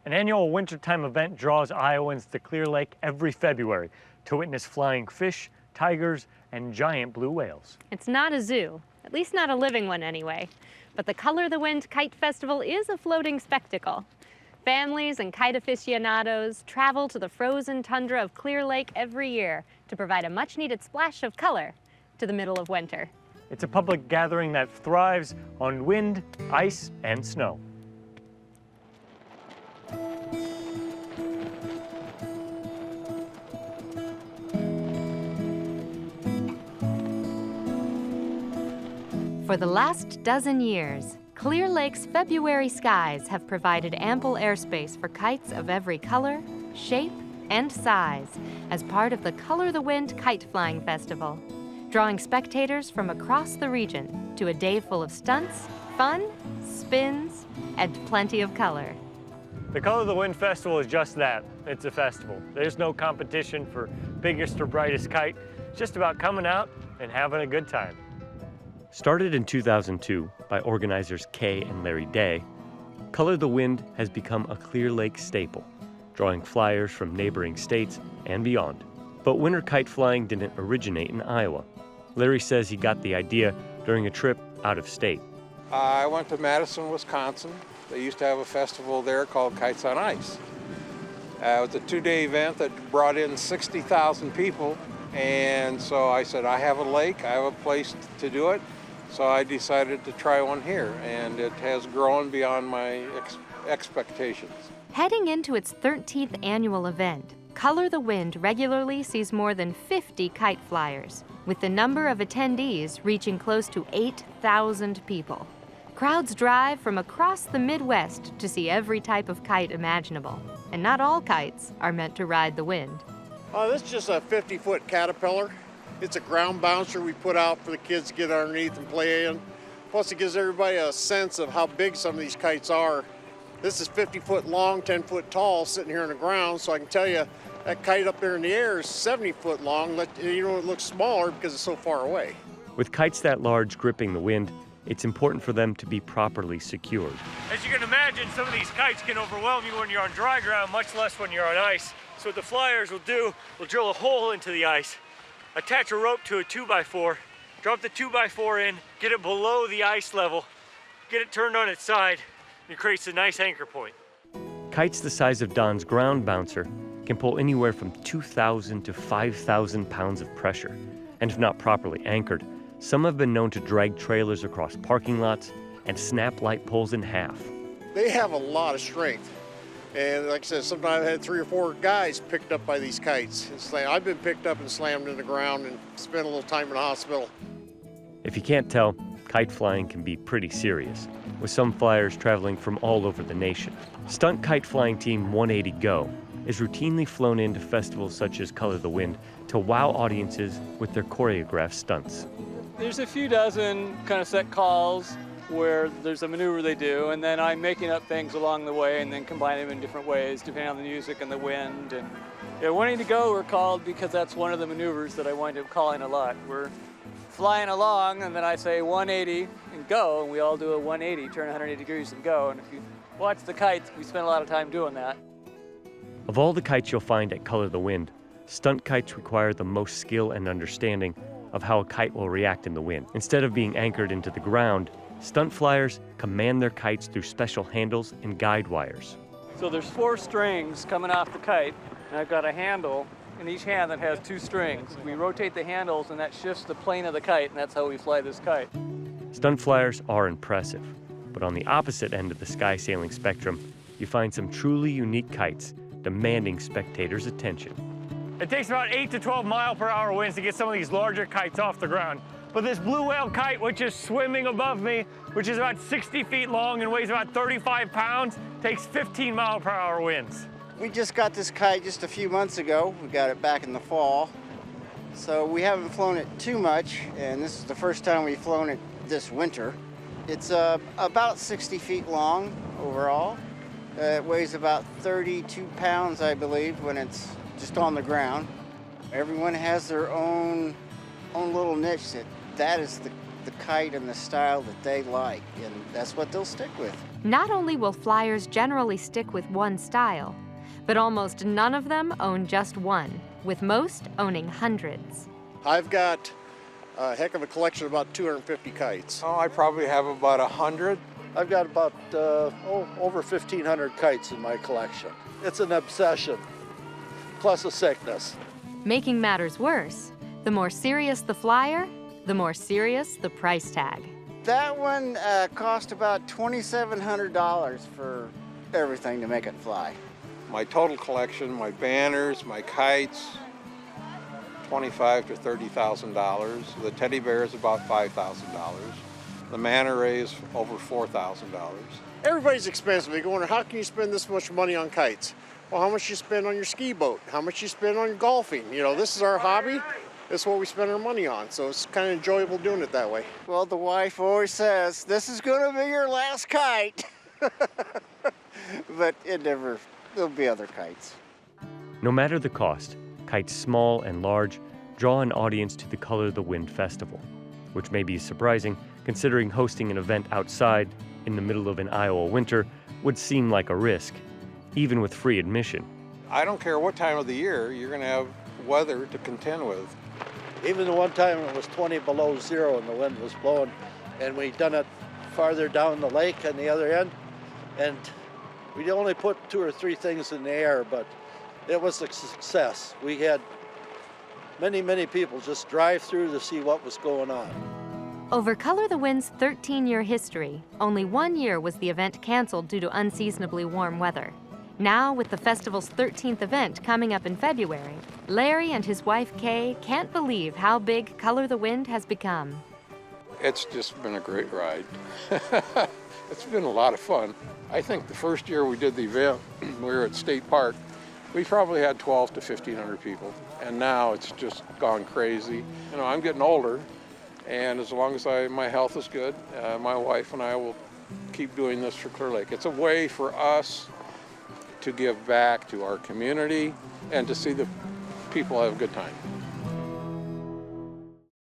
An annual wintertime event draws Iowans to Clear Lake every February to witness flying fish, tigers, and giant blue whales. It's not a zoo, at least not a living one anyway. But the Color the Wind Kite Festival is a floating spectacle. Families and kite aficionados travel to the frozen tundra of Clear Lake every year to provide a much-needed splash of color to the middle of winter. It's a public gathering that thrives on wind, ice, and snow. For the last dozen years, Clear Lake's February skies have provided ample airspace for kites of every color, shape, and size as part of the Color the Wind Kite Flying Festival, drawing spectators from across the region to a day full of stunts, fun, spins, and plenty of color. The Color the Wind Festival is just that. It's a festival. There's no competition for biggest or brightest kite. It's just about coming out and having a good time. Started in 2002 by organizers Kay and Larry Day, Color the Wind has become a Clear Lake staple, drawing flyers from neighboring states and beyond. But winter kite flying didn't originate in Iowa. Larry says he got the idea during a trip out of state. I went to Madison, Wisconsin. They used to have a festival there called Kites on Ice. It was a two-day event that brought in 60,000 people. And so I said, I have a lake, I have a place to do it. So I decided to try one here, and it has grown beyond my expectations. Heading into its 13th annual event, Color the Wind regularly sees more than 50 kite flyers, with the number of attendees reaching close to 8,000 people. Crowds drive from across the Midwest to see every type of kite imaginable, and not all kites are meant to ride the wind. This is just a 50-foot Caterpillar. It's a ground bouncer we put out for the kids to get underneath and play in. Plus it gives everybody a sense of how big some of these kites are. This is 50 foot long, 10 foot tall, sitting here on the ground, so I can tell you that kite up there in the air is 70 foot long. You know, it looks smaller because it's so far away. With kites that large gripping the wind, it's important for them to be properly secured. As you can imagine, some of these kites can overwhelm you when you're on dry ground, much less when you're on ice. So what the flyers will do, will drill a hole into the ice, attach a rope to a 2x4, drop the 2x4 in, get it below the ice level, get it turned on its side, and it creates a nice anchor point. Kites the size of Don's ground bouncer can pull anywhere from 2,000 to 5,000 pounds of pressure. And if not properly anchored, some have been known to drag trailers across parking lots and snap light poles in half. They have a lot of strength. And like I said, sometimes I've had 3 or 4 guys picked up by these kites. I've been picked up and slammed in the ground and spent a little time in the hospital. If you can't tell, kite flying can be pretty serious, with some flyers traveling from all over the nation. Stunt kite flying team 180 Go is routinely flown into festivals such as Color the Wind to wow audiences with their choreographed stunts. There's a few dozen kind of set calls where there's a maneuver they do, and then I'm making up things along the way and then combine them in different ways depending on the music and the wind. And wanting to go, we're called because that's one of the maneuvers that I wind up calling a lot. We're flying along, and then I say 180 and go, and we all do a 180, turn 180 degrees and go. And if you watch the kites, we spend a lot of time doing that. Of all the kites you'll find at Color the Wind, stunt kites require the most skill and understanding of how a kite will react in the wind. Instead of being anchored into the ground, stunt flyers command their kites through special handles and guide wires. So there's 4 strings coming off the kite, and I've got a handle in each hand that has 2 strings. We rotate the handles, and that shifts the plane of the kite, and that's how we fly this kite. Stunt flyers are impressive, but on the opposite end of the sky sailing spectrum, you find some truly unique kites demanding spectators' attention. It takes about 8 to 12 mile-per-hour winds to get some of these larger kites off the ground. But this blue whale kite, which is swimming above me, which is about 60 feet long and weighs about 35 pounds, takes 15 mile-per-hour winds. We just got this kite just a few months ago. We got it back in the fall. So we haven't flown it too much, and this is the first time we've flown it this winter. It's about 60 feet long overall. It weighs about 32 pounds, I believe, when it's just on the ground. Everyone has their own little niche. That is the kite in the style that they like, and that's what they'll stick with. Not only will flyers generally stick with one style, but almost none of them own just one, with most owning hundreds. I've got a heck of a collection of about 250 kites. Oh, I probably have about 100. I've got about over 1,500 kites in my collection. It's an obsession, plus a sickness. Making matters worse, the more serious the flyer, the more serious the price tag. That one cost about $2,700 for everything to make it fly. My total collection, my banners, my kites, $25,000 to $30,000. The teddy bear is about $5,000. The manta ray is over $4,000. Everybody's expensive. They go wonder, how can you spend this much money on kites? Well, how much you spend on your ski boat? How much you spend on golfing? You know, this is our hobby. This is what we spend our money on. So it's kind of enjoyable doing it that way. Well, the wife always says, this is going to be your last kite. But there'll be other kites. No matter the cost, kites small and large draw an audience to the Color the Wind Festival, which may be surprising considering hosting an event outside in the middle of an Iowa winter would seem like a risk, even with free admission. I don't care what time of the year, you're going to have weather to contend with. Even the one time it was 20 below zero and the wind was blowing, and we done it farther down the lake on the other end, and we only put 2 or 3 things in the air, but it was a success. We had many people just drive through to see what was going on. Over Color the Wind's 13-year history, only 1 year was the event canceled due to unseasonably warm weather. Now, with the festival's 13th event coming up in February, Larry and his wife Kay can't believe how big Color the Wind has become. It's just been a great ride. It's been a lot of fun. I think the first year we did the event, we were at State Park, we probably had 12 to 1,500 people. And now it's just gone crazy. You know, I'm getting older, and as long as my health is good, my wife and I will keep doing this for Clear Lake. It's a way for us to give back to our community and to see the people have a good time.